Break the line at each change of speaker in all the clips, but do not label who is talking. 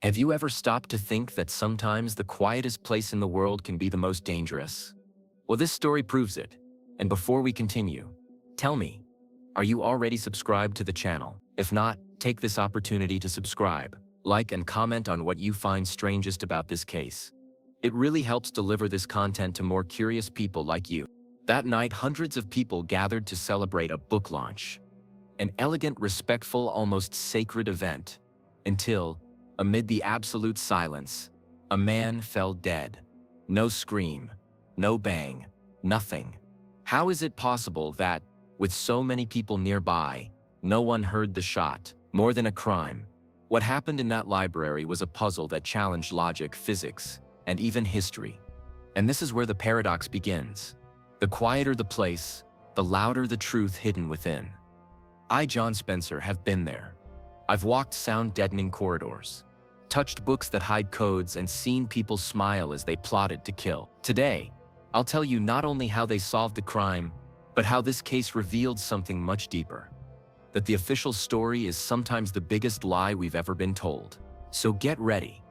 Have you ever stopped to think that sometimes the quietest place in the world can be the most dangerous? Well, this story proves it. And before we continue, tell me, are you already subscribed to the channel? If not, take this opportunity to subscribe, like and comment on what you find strangest about this case. It really helps deliver this content to more curious people like you. That night, hundreds of people gathered to celebrate a book launch. An elegant, respectful, almost sacred event. Until, amid the absolute silence, a man fell dead. No scream, no bang, nothing. How is it possible that, with so many people nearby, no one heard the shot? More than a crime. What happened in that library was a puzzle that challenged logic, physics, and even history. And this is where the paradox begins. The quieter the place, the louder the truth hidden within. I, Jonh Spencer, have been there. I've walked sound-deadening corridors, touched books that hide codes, and seen people smile as they plotted to kill. Today, I'll tell you not only how they solved the crime, but how this case revealed something much deeper. That the official story is sometimes the biggest lie we've ever been told. So get ready.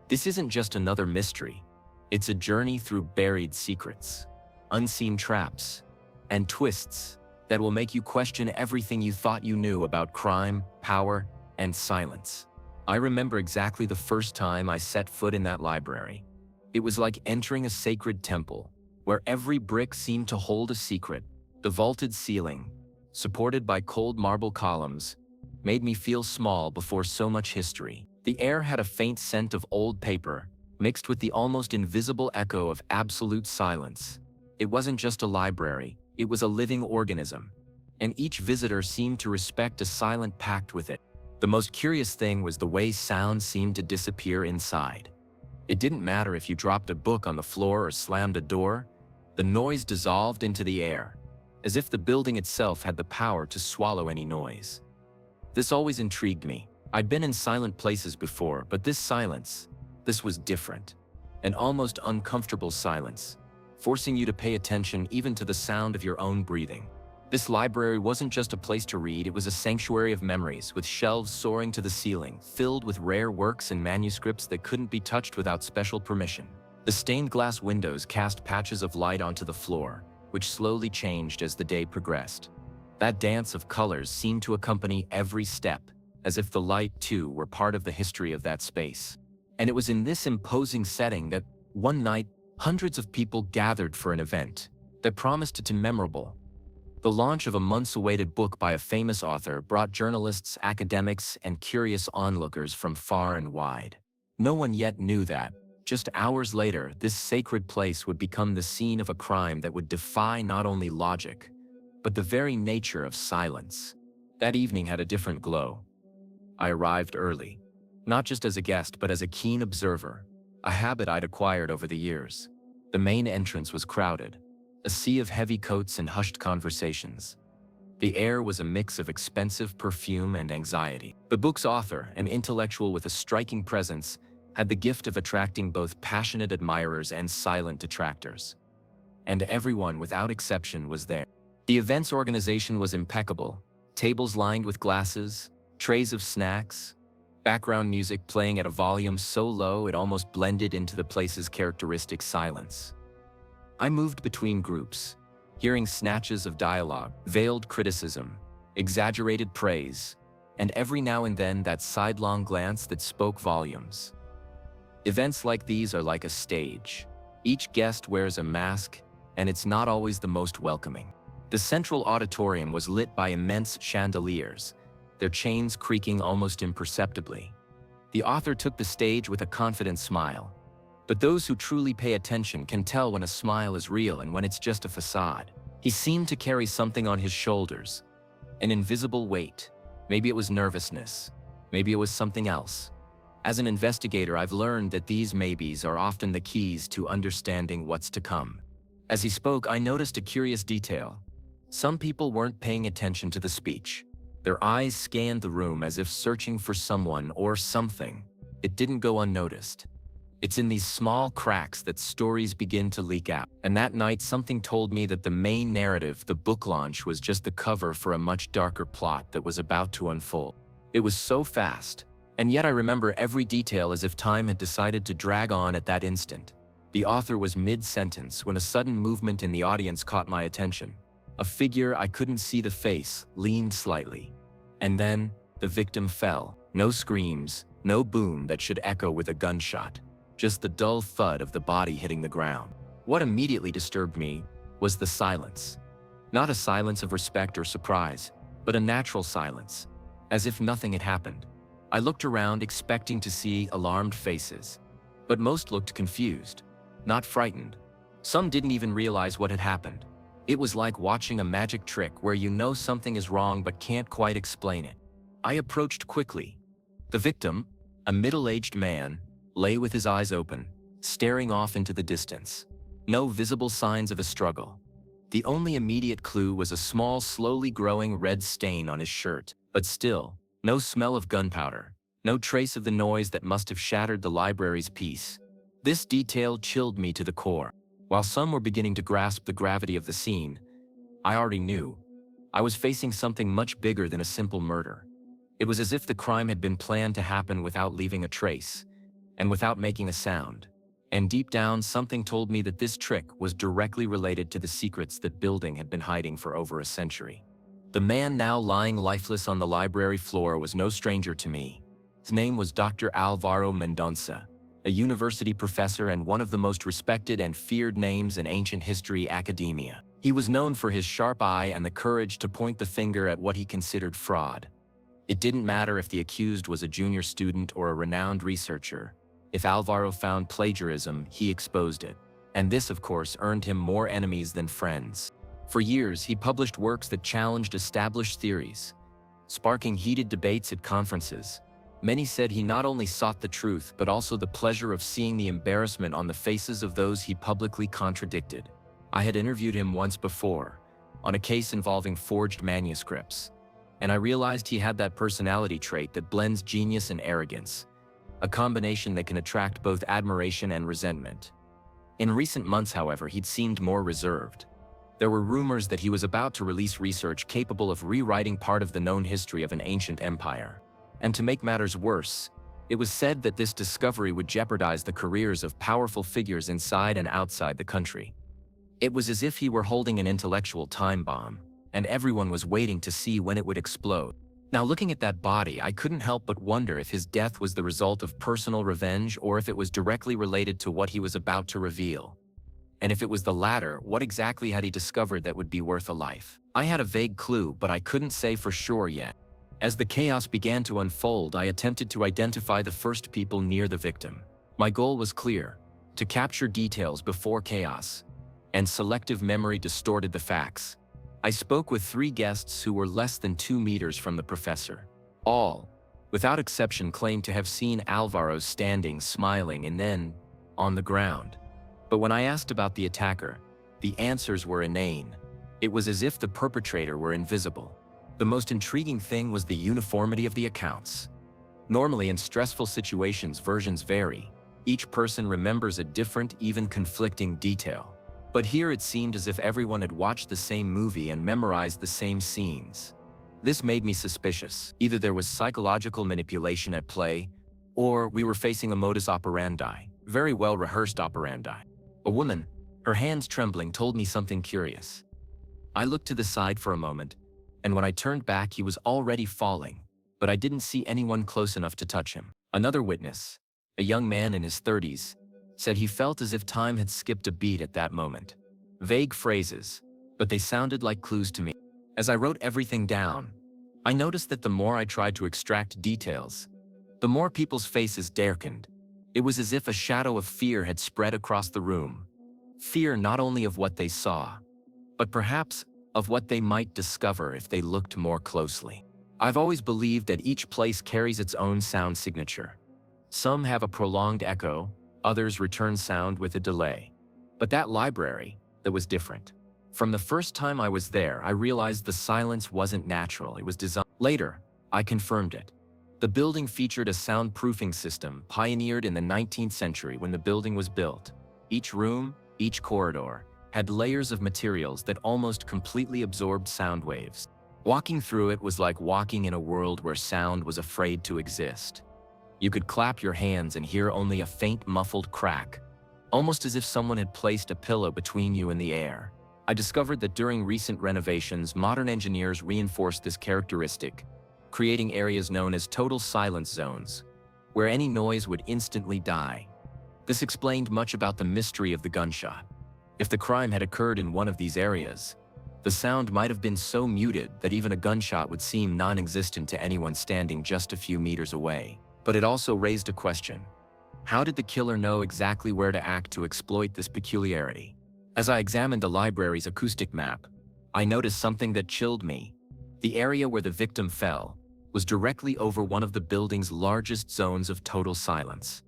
This isn't just another mystery. It's a journey through buried secrets, unseen traps, and twists that will make you question everything you thought you knew about crime, power, and silence. I remember exactly the first time I set foot in that library. It was like entering a sacred temple, where every brick seemed to hold a secret. The vaulted ceiling, supported by cold marble columns, made me feel small before so much history. The air had a faint scent of old paper, mixed with the almost invisible echo of absolute silence. It wasn't just a library, it was a living organism, and each visitor seemed to respect a silent pact with it. The most curious thing was the way sound seemed to disappear inside. It didn't matter if you dropped a book on the floor or slammed a door, the noise dissolved into the air, as if the building itself had the power to swallow any noise. This always intrigued me. I'd been in silent places before, but this was different. An almost uncomfortable silence, forcing you to pay attention even to the sound of your own breathing. This library wasn't just a place to read, it was a sanctuary of memories, with shelves soaring to the ceiling, filled with rare works and manuscripts that couldn't be touched without special permission. The stained glass windows cast patches of light onto the floor, which slowly changed as the day progressed. That dance of colors seemed to accompany every step, as if the light, too, were part of the history of that space. And it was in this imposing setting that, one night, hundreds of people gathered for an event that promised to be memorable. The launch of a months-awaited book by a famous author brought journalists, academics, and curious onlookers from far and wide. No one yet knew that, just hours later, this sacred place would become the scene of a crime that would defy not only logic, but the very nature of silence. That evening had a different glow. I arrived early, not just as a guest, but as a keen observer, a habit I'd acquired over the years. The main entrance was crowded, a sea of heavy coats and hushed conversations. The air was a mix of expensive perfume and anxiety. The book's author, an intellectual with a striking presence, had the gift of attracting both passionate admirers and silent detractors. And everyone, without exception, was there. The event's organization was impeccable. Tables lined with glasses, trays of snacks, background music playing at a volume so low it almost blended into the place's characteristic silence. I moved between groups, hearing snatches of dialogue, veiled criticism, exaggerated praise, and every now and then that sidelong glance that spoke volumes. Events like these are like a stage. Each guest wears a mask, and it's not always the most welcoming. The central auditorium was lit by immense chandeliers, their chains creaking almost imperceptibly. The author took the stage with a confident smile. But those who truly pay attention can tell when a smile is real and when it's just a facade. He seemed to carry something on his shoulders, an invisible weight. Maybe it was nervousness, maybe it was something else. As an investigator, I've learned that these maybes are often the keys to understanding what's to come. As he spoke, I noticed a curious detail. Some people weren't paying attention to the speech. Their eyes scanned the room as if searching for someone or something. It didn't go unnoticed. It's in these small cracks that stories begin to leak out. And that night, something told me that the main narrative, the book launch, was just the cover for a much darker plot that was about to unfold. It was so fast, And yet I remember every detail as if time had decided to drag on at that instant. The author was mid-sentence when a sudden movement in the audience caught my attention. A figure I couldn't see the face leaned slightly. And then, the victim fell. No screams, no boom that should echo with a gunshot. Just the dull thud of the body hitting the ground. What immediately disturbed me was the silence. Not a silence of respect or surprise, but a natural silence, as if nothing had happened. I looked around expecting to see alarmed faces, but most looked confused, not frightened. Some didn't even realize what had happened. It was like watching a magic trick where you know something is wrong but can't quite explain it. I approached quickly. The victim, a middle-aged man, lay with his eyes open, staring off into the distance. No visible signs of a struggle. The only immediate clue was a small, slowly growing red stain on his shirt, but still, no smell of gunpowder, no trace of the noise that must have shattered the library's peace. This detail chilled me to the core. While some were beginning to grasp the gravity of the scene, I already knew I was facing something much bigger than a simple murder. It was as if the crime had been planned to happen without leaving a trace, and without making a sound. And deep down, something told me that this trick was directly related to the secrets that building had been hiding for over a century. The man now lying lifeless on the library floor was no stranger to me. His name was Dr. Alvaro Mendonça, a university professor and one of the most respected and feared names in ancient history academia. He was known for his sharp eye and the courage to point the finger at what he considered fraud. It didn't matter if the accused was a junior student or a renowned researcher. If Alvaro found plagiarism, he exposed it. And this, of course, earned him more enemies than friends. For years, he published works that challenged established theories, sparking heated debates at conferences. Many said he not only sought the truth, but also the pleasure of seeing the embarrassment on the faces of those he publicly contradicted. I had interviewed him once before, on a case involving forged manuscripts, and I realized he had that personality trait that blends genius and arrogance, a combination that can attract both admiration and resentment. In recent months, however, he'd seemed more reserved. There were rumors that he was about to release research capable of rewriting part of the known history of an ancient empire. And to make matters worse, it was said that this discovery would jeopardize the careers of powerful figures inside and outside the country. It was as if he were holding an intellectual time bomb, and everyone was waiting to see when it would explode. Now, looking at that body, I couldn't help but wonder if his death was the result of personal revenge or if it was directly related to what he was about to reveal. And if it was the latter, what exactly had he discovered that would be worth a life? I had a vague clue, but I couldn't say for sure yet. As the chaos began to unfold, I attempted to identify the first people near the victim. My goal was clear: to capture details before chaos, and selective memory distorted the facts. I spoke with 3 guests who were less than 2 meters from the professor. All, without exception, claimed to have seen Alvaro standing, smiling, and then on the ground. But when I asked about the attacker, the answers were inane. It was as if the perpetrator were invisible. The most intriguing thing was the uniformity of the accounts. Normally, in stressful situations, versions vary. Each person remembers a different, even conflicting detail. But here it seemed as if everyone had watched the same movie and memorized the same scenes. This made me suspicious. Either there was psychological manipulation at play, or we were facing a modus operandi, very well rehearsed operandi. A woman, her hands trembling, told me something curious. I looked to the side for a moment, and when I turned back, he was already falling, but I didn't see anyone close enough to touch him. Another witness, a young man in his 30s, said he felt as if time had skipped a beat at that moment. Vague phrases, but they sounded like clues to me. As I wrote everything down, I noticed that the more I tried to extract details, the more people's faces darkened. It was as if a shadow of fear had spread across the room. Fear not only of what they saw, but perhaps of what they might discover if they looked more closely. I've always believed that each place carries its own sound signature. Some have a prolonged echo, others return sound with a delay. But that library, that was different. From the first time I was there, I realized the silence wasn't natural, it was designed. Later, I confirmed it. The building featured a soundproofing system pioneered in the 19th century when the building was built. Each room, each corridor, had layers of materials that almost completely absorbed sound waves. Walking through it was like walking in a world where sound was afraid to exist. You could clap your hands and hear only a faint muffled crack, almost as if someone had placed a pillow between you and the air. I discovered that during recent renovations, modern engineers reinforced this characteristic, creating areas known as total silence zones, where any noise would instantly die. This explained much about the mystery of the gunshot. If the crime had occurred in one of these areas, the sound might have been so muted that even a gunshot would seem non-existent to anyone standing just a few meters away. But it also raised a question. How did the killer know exactly where to act to exploit this peculiarity? As I examined the library's acoustic map, I noticed something that chilled me. The area where the victim fell was directly over one of the building's largest zones of total silence.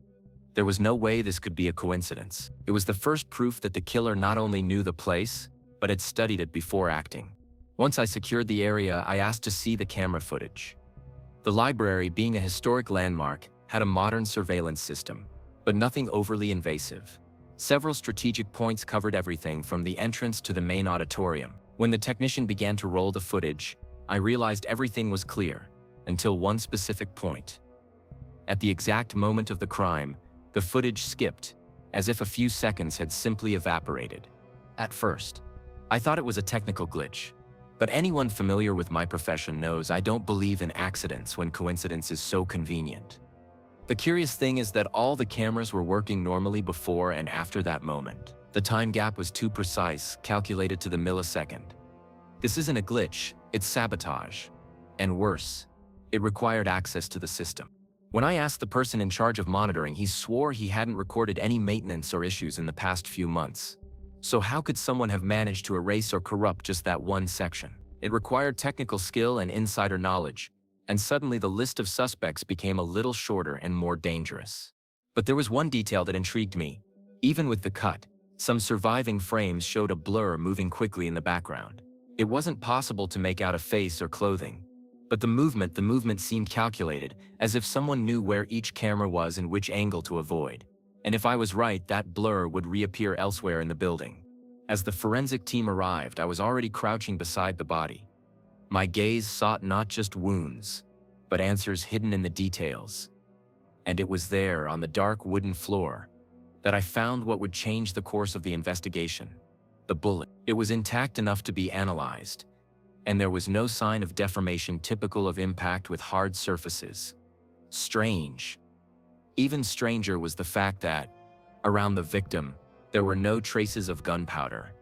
There was no way this could be a coincidence. It was the first proof that the killer not only knew the place, but had studied it before acting. Once I secured the area, I asked to see the camera footage. The library, being a historic landmark, had a modern surveillance system, but nothing overly invasive. Several strategic points covered everything from the entrance to the main auditorium. When the technician began to roll the footage, I realized everything was clear, until one specific point. At the exact moment of the crime, the footage skipped, as if a few seconds had simply evaporated. At first, I thought it was a technical glitch, but anyone familiar with my profession knows I don't believe in accidents when coincidence is so convenient. The curious thing is that all the cameras were working normally before and after that moment. The time gap was too precise, calculated to the millisecond. This isn't a glitch, it's sabotage. And worse, it required access to the system. When I asked the person in charge of monitoring, he swore he hadn't recorded any maintenance or issues in the past few months. So how could someone have managed to erase or corrupt just that one section? It required technical skill and insider knowledge, and suddenly the list of suspects became a little shorter and more dangerous. But there was one detail that intrigued me. Even with the cut, some surviving frames showed a blur moving quickly in the background. It wasn't possible to make out a face or clothing, but the movement seemed calculated, as if someone knew where each camera was and which angle to avoid. And if I was right, that blur would reappear elsewhere in the building. As the forensic team arrived, I was already crouching beside the body. My gaze sought not just wounds, but answers hidden in the details. And it was there, on the dark wooden floor, that I found what would change the course of the investigation. The bullet. It was intact enough to be analyzed, and there was no sign of deformation typical of impact with hard surfaces. Strange. Even stranger was the fact that, around the victim, there were no traces of gunpowder,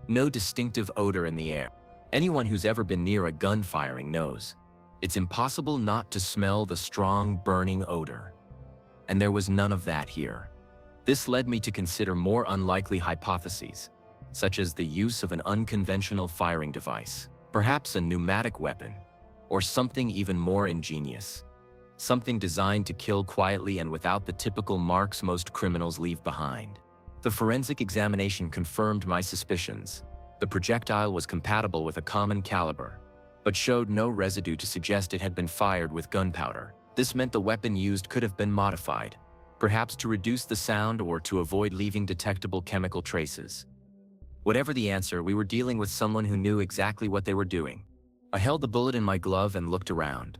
no distinctive odor in the air. Anyone who's ever been near a gun firing knows it's impossible not to smell the strong, burning odor. And there was none of that here. This led me to consider more unlikely hypotheses, such as the use of an unconventional firing device, perhaps a pneumatic weapon, or something even more ingenious. Something designed to kill quietly and without the typical marks most criminals leave behind. The forensic examination confirmed my suspicions. The projectile was compatible with a common caliber, but showed no residue to suggest it had been fired with gunpowder. This meant the weapon used could have been modified, perhaps to reduce the sound or to avoid leaving detectable chemical traces. Whatever the answer, we were dealing with someone who knew exactly what they were doing. I held the bullet in my glove and looked around.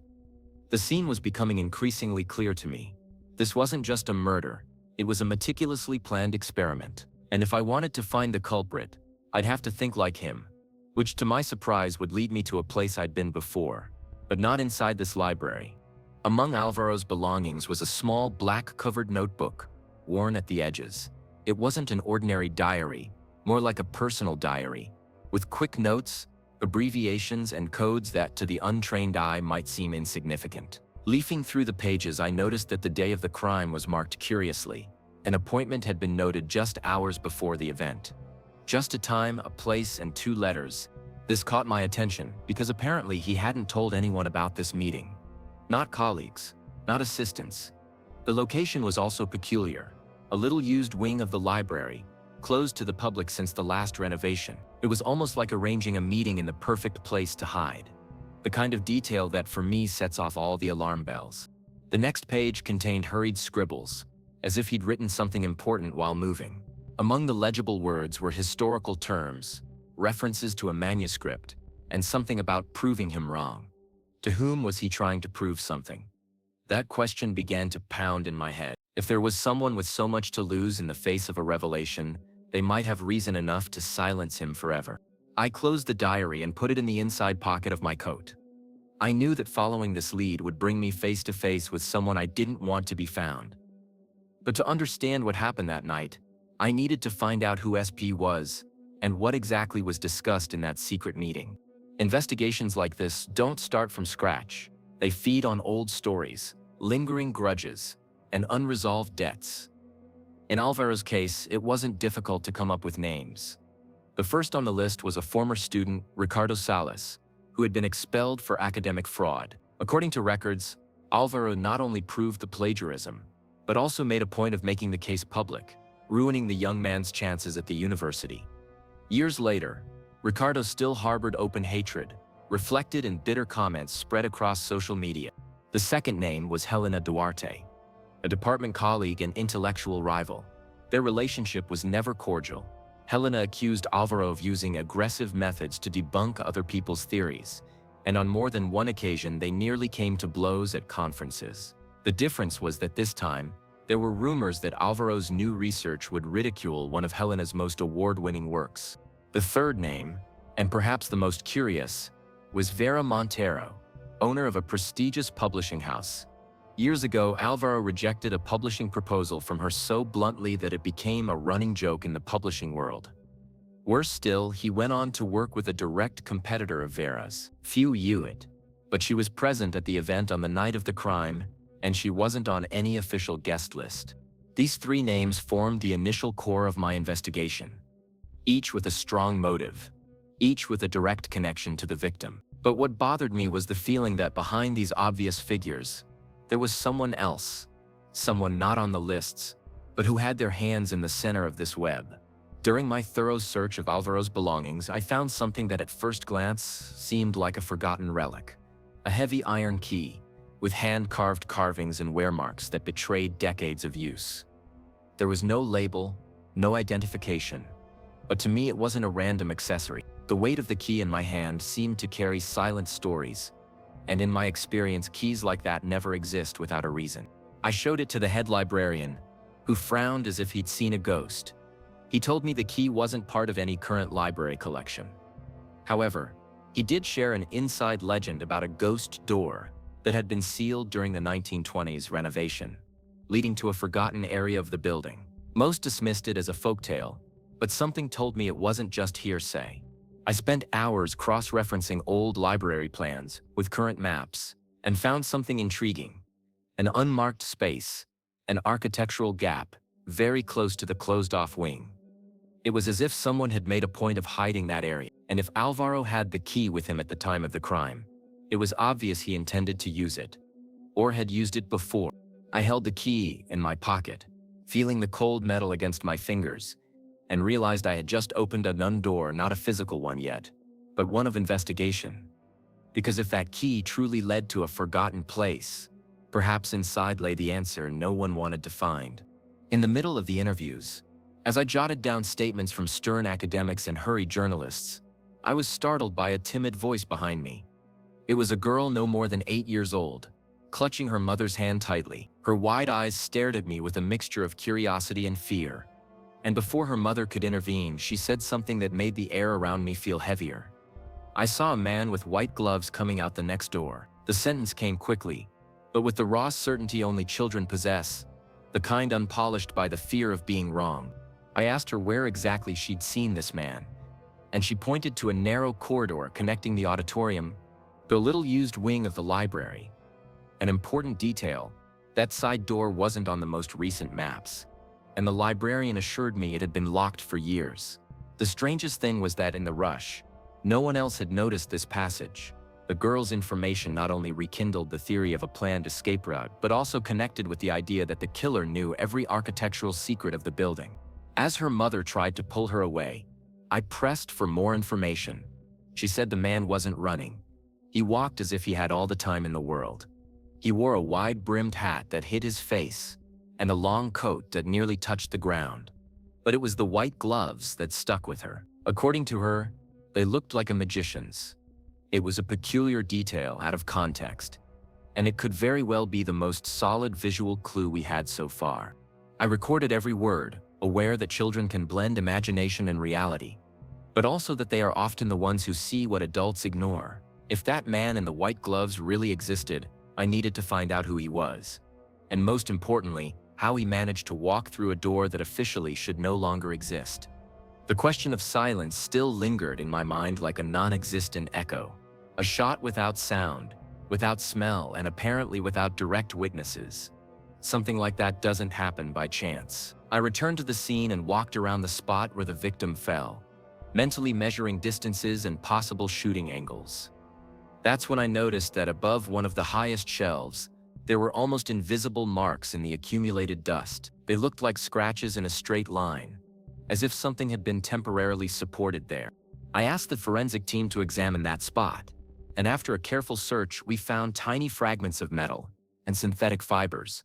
The scene was becoming increasingly clear to me. This wasn't just a murder, it was a meticulously planned experiment. And if I wanted to find the culprit, I'd have to think like him, which to my surprise would lead me to a place I'd been before, but not inside this library. Among Alvaro's belongings was a small black-covered notebook, worn at the edges. It wasn't an ordinary diary, more like a personal diary, with quick notes, abbreviations, and codes that to the untrained eye might seem insignificant. Leafing through the pages, I noticed that the day of the crime was marked curiously. An appointment had been noted just hours before the event. Just a time, a place, and 2 letters. This caught my attention because apparently he hadn't told anyone about this meeting. Not colleagues, not assistants. The location was also peculiar. A little used wing of the library, closed to the public since the last renovation. It was almost like arranging a meeting in the perfect place to hide. The kind of detail that for me sets off all the alarm bells. The next page contained hurried scribbles, as if he'd written something important while moving. Among the legible words were historical terms, references to a manuscript, and something about proving him wrong. To whom was he trying to prove something? That question began to pound in my head. If there was someone with so much to lose in the face of a revelation, they might have reason enough to silence him forever. I closed the diary and put it in the inside pocket of my coat. I knew that following this lead would bring me face to face with someone I didn't want to be found. But to understand what happened that night, I needed to find out who SP was and what exactly was discussed in that secret meeting. Investigations like this don't start from scratch. They feed on old stories, lingering grudges, and unresolved debts. In Alvaro's case, it wasn't difficult to come up with names. The first on the list was a former student, Ricardo Salas, who had been expelled for academic fraud. According to records, Alvaro not only proved the plagiarism, but also made a point of making the case public, ruining the young man's chances at the university. Years later, Ricardo still harbored open hatred, reflected in bitter comments spread across social media. The second name was Helena Duarte, a department colleague and intellectual rival. Their relationship was never cordial. Helena accused Alvaro of using aggressive methods to debunk other people's theories, and on more than one occasion they nearly came to blows at conferences. The difference was that this time, there were rumors that Alvaro's new research would ridicule one of Helena's most award-winning works. The third name, and perhaps the most curious, was Vera Montero, owner of a prestigious publishing house. Years ago, Alvaro rejected a publishing proposal from her so bluntly that it became a running joke in the publishing world. Worse still, he went on to work with a direct competitor of Vera's. Few knew it, but she was present at the event on the night of the crime, and she wasn't on any official guest list. These three names formed the initial core of my investigation, each with a strong motive, each with a direct connection to the victim. But what bothered me was the feeling that behind these obvious figures, there was someone else, someone not on the lists, but who had their hands in the center of this web. During my thorough search of Alvaro's belongings, I found something that at first glance seemed like a forgotten relic. A heavy iron key, with hand-carved carvings and wear marks that betrayed decades of use. There was no label, no identification, but to me it wasn't a random accessory. The weight of the key in my hand seemed to carry silent stories, and in my experience, keys like that never exist without a reason. I showed it to the head librarian, who frowned as if he'd seen a ghost. He told me the key wasn't part of any current library collection. However, he did share an inside legend about a ghost door that had been sealed during the 1920s renovation, leading to a forgotten area of the building. Most dismissed it as a folktale, but something told me it wasn't just hearsay. I spent hours cross-referencing old library plans with current maps and found something intriguing: an unmarked space, an architectural gap, very close to the closed-off wing. It was as if someone had made a point of hiding that area, and if Alvaro had the key with him at the time of the crime, it was obvious he intended to use it, or had used it before. I held the key in my pocket, feeling the cold metal against my fingers, and realized I had just opened a known door, not a physical one yet, but one of investigation. Because if that key truly led to a forgotten place, perhaps inside lay the answer no one wanted to find. In the middle of the interviews, as I jotted down statements from stern academics and hurried journalists, I was startled by a timid voice behind me. It was a girl no more than 8 years old, clutching her mother's hand tightly. Her wide eyes stared at me with a mixture of curiosity and fear. And before her mother could intervene, she said something that made the air around me feel heavier. "I saw a man with white gloves coming out the next door." The sentence came quickly, but with the raw certainty only children possess, the kind unpolished by the fear of being wrong. I asked her where exactly she'd seen this man, and she pointed to a narrow corridor connecting the auditorium to a little-used wing of the library. An important detail: that side door wasn't on the most recent maps, and the librarian assured me it had been locked for years. The strangest thing was that in the rush, no one else had noticed this passage. The girl's information not only rekindled the theory of a planned escape route, but also connected with the idea that the killer knew every architectural secret of the building. As her mother tried to pull her away, I pressed for more information. She said the man wasn't running. He walked as if he had all the time in the world. He wore a wide-brimmed hat that hid his face, and a long coat that nearly touched the ground. But it was the white gloves that stuck with her. According to her, they looked like a magician's. It was a peculiar detail out of context, and it could very well be the most solid visual clue we had so far. I recorded every word, aware that children can blend imagination and reality, but also that they are often the ones who see what adults ignore. If that man in the white gloves really existed, I needed to find out who he was. And most importantly, how he managed to walk through a door that officially should no longer exist. The question of silence still lingered in my mind like a non-existent echo. A shot without sound, without smell, and apparently without direct witnesses. Something like that doesn't happen by chance. I returned to the scene and walked around the spot where the victim fell, mentally measuring distances and possible shooting angles. That's when I noticed that above one of the highest shelves, there were almost invisible marks in the accumulated dust. They looked like scratches in a straight line, as if something had been temporarily supported there. I asked the forensic team to examine that spot, and after a careful search, we found tiny fragments of metal and synthetic fibers.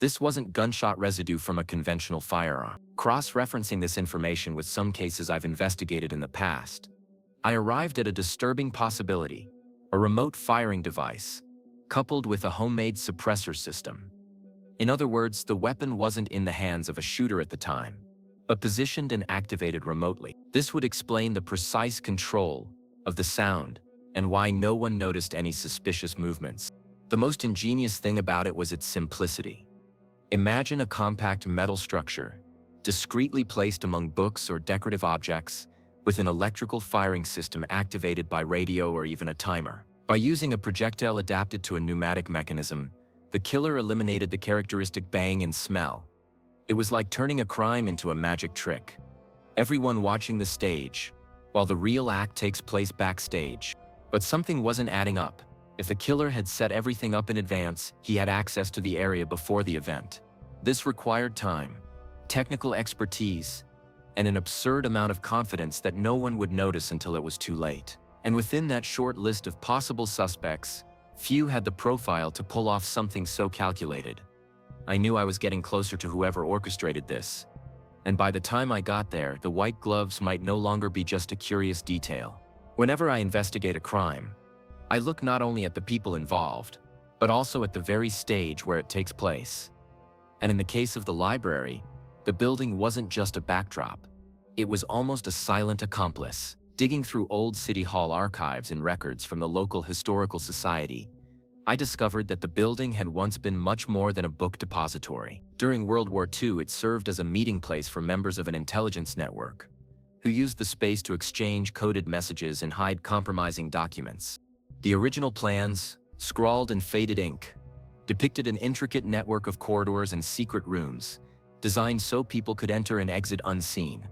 This wasn't gunshot residue from a conventional firearm. Cross-referencing this information with some cases I've investigated in the past, I arrived at a disturbing possibility: a remote firing device, coupled with a homemade suppressor system. In other words, the weapon wasn't in the hands of a shooter at the time, but positioned and activated remotely. This would explain the precise control of the sound and why no one noticed any suspicious movements. The most ingenious thing about it was its simplicity. Imagine a compact metal structure, discreetly placed among books or decorative objects, with an electrical firing system activated by radio or even a timer. By using a projectile adapted to a pneumatic mechanism, the killer eliminated the characteristic bang and smell. It was like turning a crime into a magic trick. Everyone watching the stage, while the real act takes place backstage. But something wasn't adding up. If the killer had set everything up in advance, he had access to the area before the event. This required time, technical expertise, and an absurd amount of confidence that no one would notice until it was too late. And within that short list of possible suspects, few had the profile to pull off something so calculated. I knew I was getting closer to whoever orchestrated this, and by the time I got there, the white gloves might no longer be just a curious detail. Whenever I investigate a crime, I look not only at the people involved, but also at the very stage where it takes place. And in the case of the library, the building wasn't just a backdrop. It was almost a silent accomplice. Digging through old City Hall archives and records from the local historical society, I discovered that the building had once been much more than a book depository. During World War II, it served as a meeting place for members of an intelligence network, who used the space to exchange coded messages and hide compromising documents. The original plans, scrawled in faded ink, depicted an intricate network of corridors and secret rooms, designed so people could enter and exit unseen.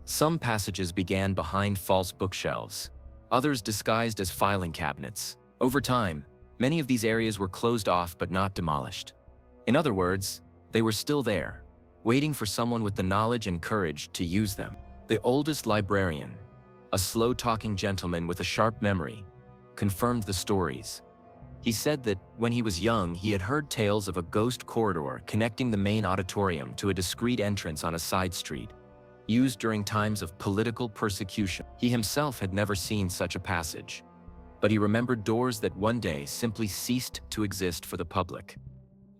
Some passages began behind false bookshelves, others disguised as filing cabinets. Over time, many of these areas were closed off but not demolished. In other words, they were still there, waiting for someone with the knowledge and courage to use them. The oldest librarian, a slow-talking gentleman with a sharp memory, confirmed the stories. He said that when he was young, he had heard tales of a ghost corridor connecting the main auditorium to a discreet entrance on a side street, used during times of political persecution. He himself had never seen such a passage, but he remembered doors that one day simply ceased to exist for the public.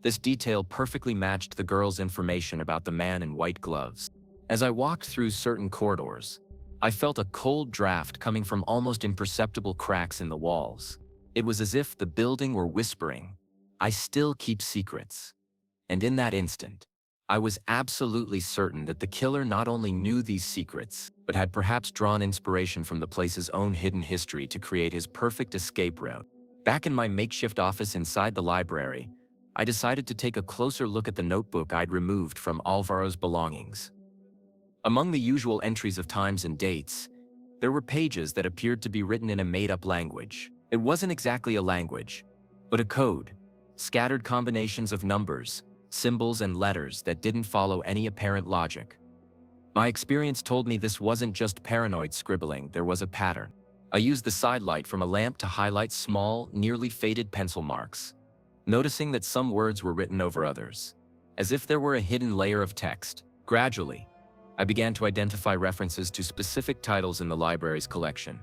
This detail perfectly matched the girl's information about the man in white gloves. As I walked through certain corridors, I felt a cold draft coming from almost imperceptible cracks in the walls. It was as if the building were whispering, "I still keep secrets." And in that instant, I was absolutely certain that the killer not only knew these secrets, but had perhaps drawn inspiration from the place's own hidden history to create his perfect escape route. Back in my makeshift office inside the library, I decided to take a closer look at the notebook I'd removed from Alvaro's belongings. Among the usual entries of times and dates, there were pages that appeared to be written in a made-up language. It wasn't exactly a language, but a code, scattered combinations of numbers, symbols, and letters that didn't follow any apparent logic. My experience told me this wasn't just paranoid scribbling, there was a pattern. I used the sidelight from a lamp to highlight small, nearly faded pencil marks, noticing that some words were written over others, as if there were a hidden layer of text. Gradually, I began to identify references to specific titles in the library's collection,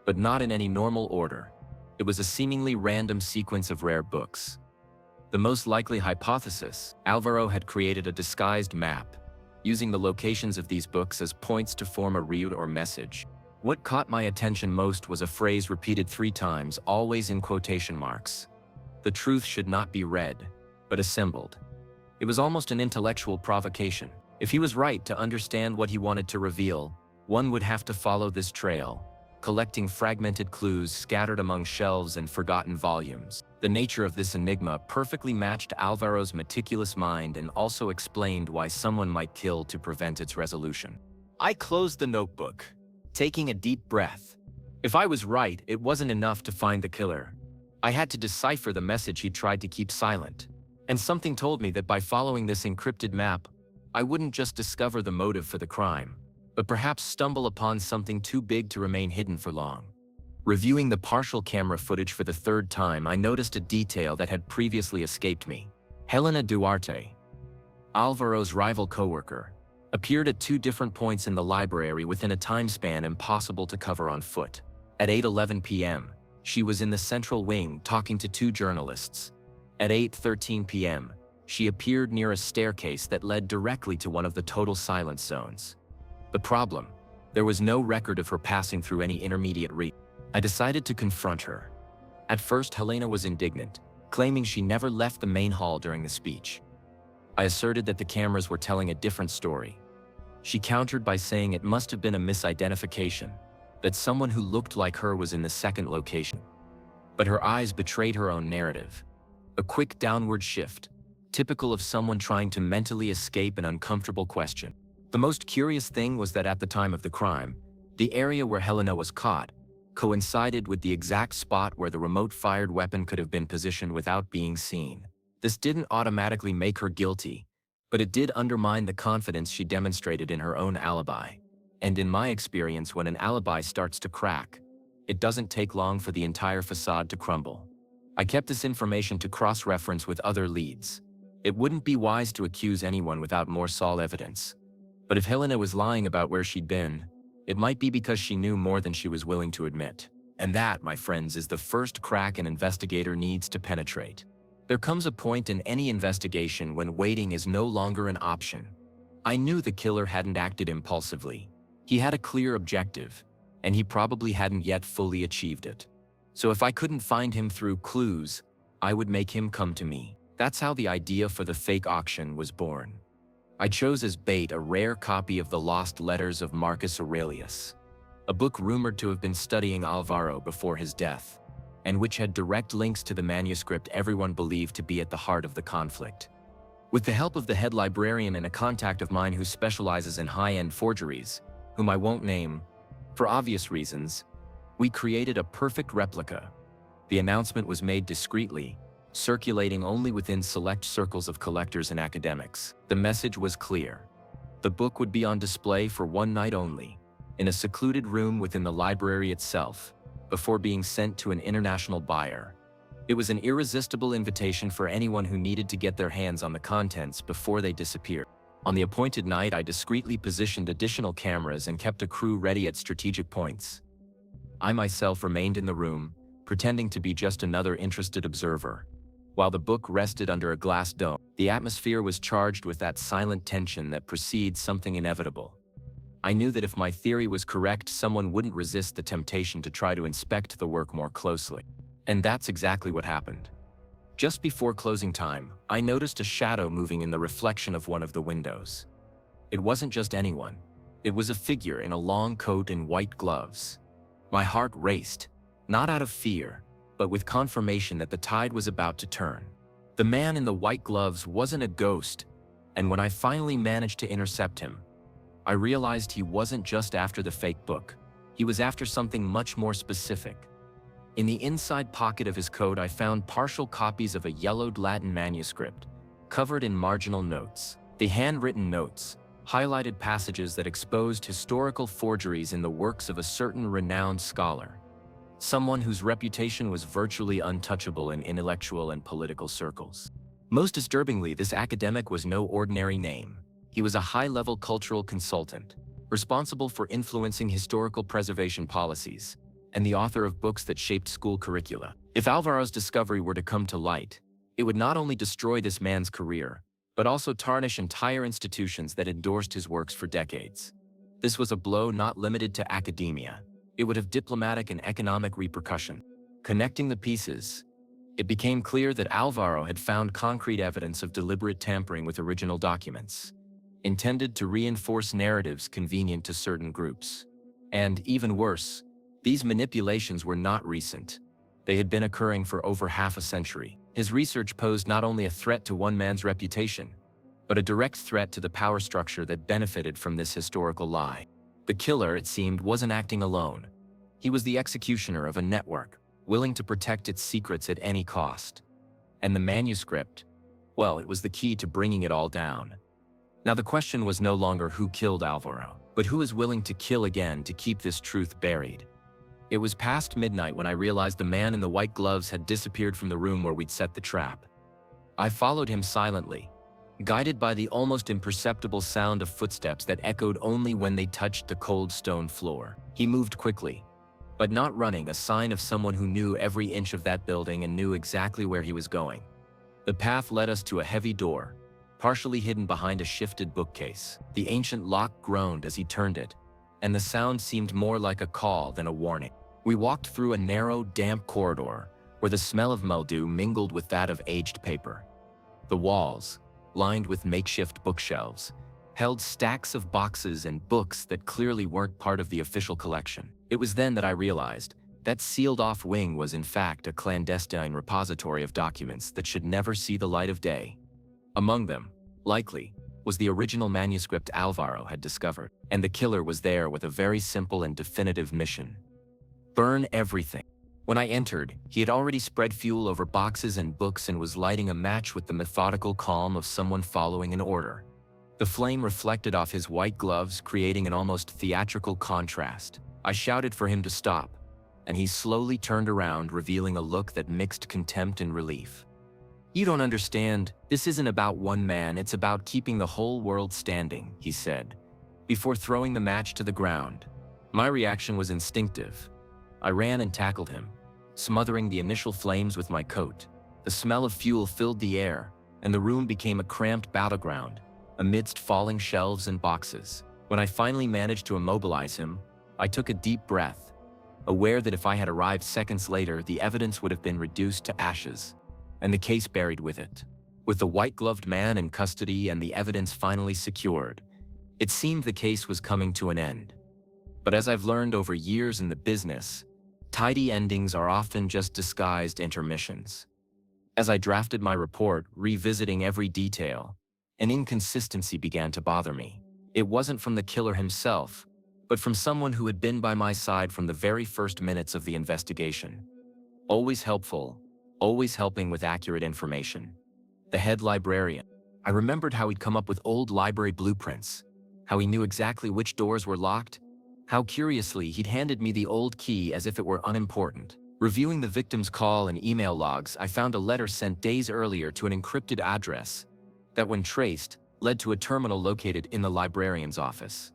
but not in any normal order. It was a seemingly random sequence of rare books. The most likely hypothesis, Alvaro had created a disguised map, using the locations of these books as points to form a route or message. What caught my attention most was a phrase repeated 3 times, always in quotation marks. The truth should not be read, but assembled. It was almost an intellectual provocation. If he was right to understand what he wanted to reveal, one would have to follow this trail, collecting fragmented clues scattered among shelves and forgotten volumes. The nature of this enigma perfectly matched Alvaro's meticulous mind and also explained why someone might kill to prevent its resolution. I closed the notebook, taking a deep breath. If I was right, it wasn't enough to find the killer. I had to decipher the message he tried to keep silent. And something told me that by following this encrypted map, I wouldn't just discover the motive for the crime, but perhaps stumble upon something too big to remain hidden for long. Reviewing the partial camera footage for the 3rd time, I noticed a detail that had previously escaped me. Helena Duarte, Alvaro's rival coworker, appeared at 2 different points in the library within a time span impossible to cover on foot. At 8:11 p.m., she was in the central wing talking to 2 journalists. At 8:13 p.m., she appeared near a staircase that led directly to one of the total silence zones. The problem: there was no record of her passing through any intermediate region. I decided to confront her. At first, Helena was indignant, claiming she never left the main hall during the speech. I asserted that the cameras were telling a different story. She countered by saying it must have been a misidentification, that someone who looked like her was in the 2nd location. But her eyes betrayed her own narrative. A quick downward shift, typical of someone trying to mentally escape an uncomfortable question. The most curious thing was that at the time of the crime, the area where Helena was caught coincided with the exact spot where the remote-fired weapon could have been positioned without being seen. This didn't automatically make her guilty, but it did undermine the confidence she demonstrated in her own alibi. And in my experience, when an alibi starts to crack, it doesn't take long for the entire facade to crumble. I kept this information to cross-reference with other leads. It wouldn't be wise to accuse anyone without more solid evidence. But if Helena was lying about where she'd been, it might be because she knew more than she was willing to admit. And that, my friends, is the first crack an investigator needs to penetrate. There comes a point in any investigation when waiting is no longer an option. I knew the killer hadn't acted impulsively. He had a clear objective, and he probably hadn't yet fully achieved it. So if I couldn't find him through clues, I would make him come to me. That's how the idea for the fake auction was born. I chose as bait a rare copy of the Lost Letters of Marcus Aurelius, a book rumored to have been studying Alvaro before his death, and which had direct links to the manuscript everyone believed to be at the heart of the conflict. With the help of the head librarian and a contact of mine who specializes in high-end forgeries, whom I won't name, for obvious reasons, we created a perfect replica. The announcement was made discreetly, circulating only within select circles of collectors and academics. The message was clear. The book would be on display for one night only, in a secluded room within the library itself, before being sent to an international buyer. It was an irresistible invitation for anyone who needed to get their hands on the contents before they disappeared. On the appointed night, I discreetly positioned additional cameras and kept a crew ready at strategic points. I myself remained in the room, pretending to be just another interested observer. While the book rested under a glass dome, the atmosphere was charged with that silent tension that precedes something inevitable. I knew that if my theory was correct, someone wouldn't resist the temptation to try to inspect the work more closely. And that's exactly what happened. Just before closing time, I noticed a shadow moving in the reflection of one of the windows. It wasn't just anyone. It was a figure in a long coat and white gloves. My heart raced, not out of fear, but with confirmation that the tide was about to turn. The man in the white gloves wasn't a ghost, and when I finally managed to intercept him, I realized he wasn't just after the fake book. He was after something much more specific. In the inside pocket of his coat, I found partial copies of a yellowed Latin manuscript, covered in marginal notes. The handwritten notes highlighted passages that exposed historical forgeries in the works of a certain renowned scholar, someone whose reputation was virtually untouchable in intellectual and political circles. Most disturbingly, this academic was no ordinary name. He was a high-level cultural consultant, responsible for influencing historical preservation policies, and the author of books that shaped school curricula. If Alvaro's discovery were to come to light, it would not only destroy this man's career, but also tarnish entire institutions that endorsed his works for decades. This was a blow not limited to academia. It would have diplomatic and economic repercussions. Connecting the pieces, it became clear that Alvaro had found concrete evidence of deliberate tampering with original documents, intended to reinforce narratives convenient to certain groups. And, even worse, these manipulations were not recent. They had been occurring for over half a century. His research posed not only a threat to one man's reputation, but a direct threat to the power structure that benefited from this historical lie. The killer, it seemed, wasn't acting alone. He was the executioner of a network, willing to protect its secrets at any cost. And the manuscript, well, it was the key to bringing it all down. Now the question was no longer who killed Alvaro, but who is willing to kill again to keep this truth buried. It was past midnight when I realized the man in the white gloves had disappeared from the room where we'd set the trap. I followed him silently, guided by the almost imperceptible sound of footsteps that echoed only when they touched the cold stone floor. He moved quickly, but not running, a sign of someone who knew every inch of that building and knew exactly where he was going. The path led us to a heavy door, partially hidden behind a shifted bookcase. The ancient lock groaned as he turned it, and the sound seemed more like a call than a warning. We walked through a narrow, damp corridor where the smell of mildew mingled with that of aged paper. The walls, lined with makeshift bookshelves, held stacks of boxes and books that clearly weren't part of the official collection. It was then that I realized that sealed-off wing was in fact a clandestine repository of documents that should never see the light of day. Among them, likely, was the original manuscript Alvaro had discovered, and the killer was there with a very simple and definitive mission: burn everything. When I entered, he had already spread fuel over boxes and books and was lighting a match with the methodical calm of someone following an order. The flame reflected off his white gloves, creating an almost theatrical contrast. I shouted for him to stop, and he slowly turned around, revealing a look that mixed contempt and relief. "You don't understand. This isn't about one man, it's about keeping the whole world standing," he said, before throwing the match to the ground. My reaction was instinctive. I ran and tackled him, smothering the initial flames with my coat. The smell of fuel filled the air, and the room became a cramped battleground, amidst falling shelves and boxes. When I finally managed to immobilize him, I took a deep breath, aware that if I had arrived seconds later, the evidence would have been reduced to ashes, and the case buried with it. With the white-gloved man in custody and the evidence finally secured, it seemed the case was coming to an end. But as I've learned over years in the business, tidy endings are often just disguised intermissions. As I drafted my report, revisiting every detail, an inconsistency began to bother me. It wasn't from the killer himself, but from someone who had been by my side from the very first minutes of the investigation. Always helpful, always helping with accurate information. The head librarian. I remembered how he'd come up with old library blueprints, how he knew exactly which doors were locked, how curiously he'd handed me the old key as if it were unimportant. Reviewing the victim's call and email logs, I found a letter sent days earlier to an encrypted address that, when traced, led to a terminal located in the librarian's office.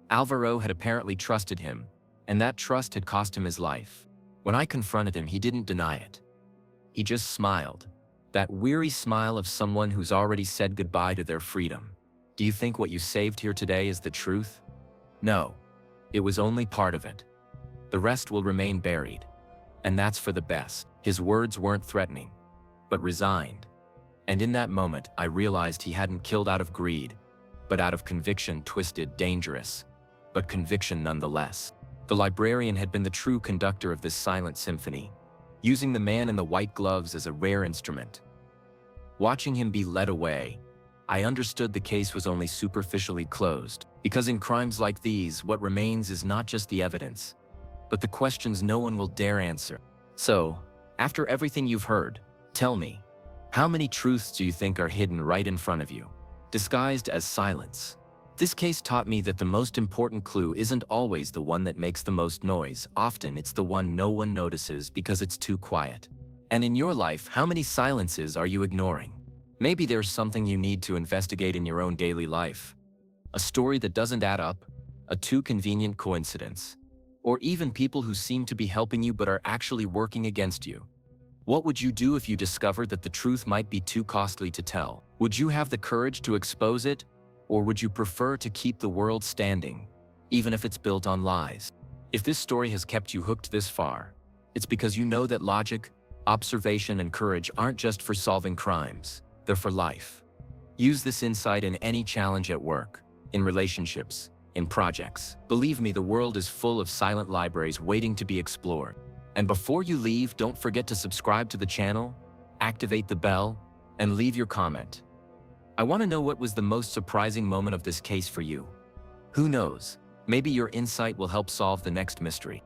Alvaro had apparently trusted him, and that trust had cost him his life. When I confronted him, he didn't deny it. He just smiled, that weary smile of someone who's already said goodbye to their freedom. "Do you think what you saved here today is the truth?" "No. It was only part of it. The rest will remain buried. And that's for the best." His words weren't threatening, but resigned. And in that moment, I realized he hadn't killed out of greed, but out of conviction. Twisted, dangerous, but conviction nonetheless. The librarian had been the true conductor of this silent symphony, using the man in the white gloves as a rare instrument. Watching him be led away, I understood the case was only superficially closed, because in crimes like these, what remains is not just the evidence, but the questions no one will dare answer. So, after everything you've heard, tell me, how many truths do you think are hidden right in front of you, disguised as silence? This case taught me that the most important clue isn't always the one that makes the most noise. Often it's the one no one notices because it's too quiet. And in your life, how many silences are you ignoring? Maybe there's something you need to investigate in your own daily life. A story that doesn't add up, a too convenient coincidence, or even people who seem to be helping you but are actually working against you? What would you do if you discovered that the truth might be too costly to tell? Would you have the courage to expose it, or would you prefer to keep the world standing, even if it's built on lies? If this story has kept you hooked this far, it's because you know that logic, observation, and courage aren't just for solving crimes, they're for life. Use this insight in any challenge at work, in relationships, in projects. Believe me, the world is full of silent libraries waiting to be explored. And before you leave, don't forget to subscribe to the channel, activate the bell, and leave your comment. I want to know what was the most surprising moment of this case for you. Who knows, maybe your insight will help solve the next mystery.